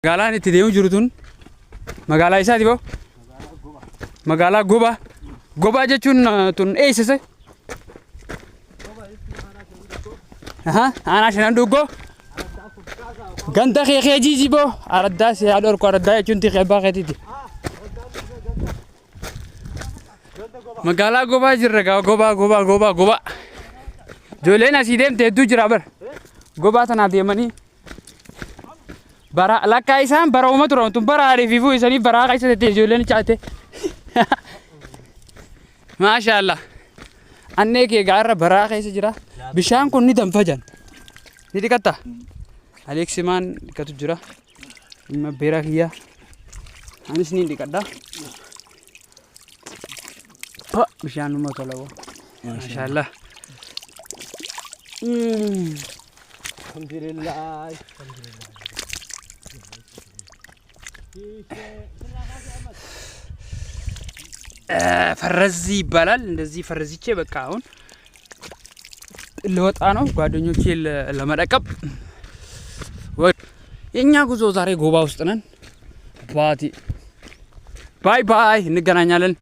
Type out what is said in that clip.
Magaalaan itti deemu jiru tun magaalaa isaati boo? Magaalaa Goba. Goba jechuun tun eessise? Aanaa Shanan Duggoo. Ganda kee jiiji boo araddaa si haadha orko araddaa jechuun xiqqee baaqeetiiti. Magaalaa Goba jirra gaa Goba. Ijoolleen asii deemte hedduu jira bar. Goba tanaa deemanii bara lakkaa isaan bara uuma turan tun bara ariififuu isanii bara akka isa ta'e ijoolleen chaate. Maashaallah. Annee kee gaarra bara keessa jira. Bishaan kun ni danfa jan. Ni dhiqatta. Aleeksimaan dhiqatu jira. Dhimma beera kiyyaa. Anis ni dhiqadha. Bishaan numa tola boo. Maashaallah. Alhamdulillah. ፈረዚ ይባላል እንደዚህ ፈረዚቼ በቃ አሁን ልወጣ ነው ጓደኞቼ ለመደቀብ የኛ ጉዞ ዛሬ ጎባ ውስጥ ነን ባይ ባይ እንገናኛለን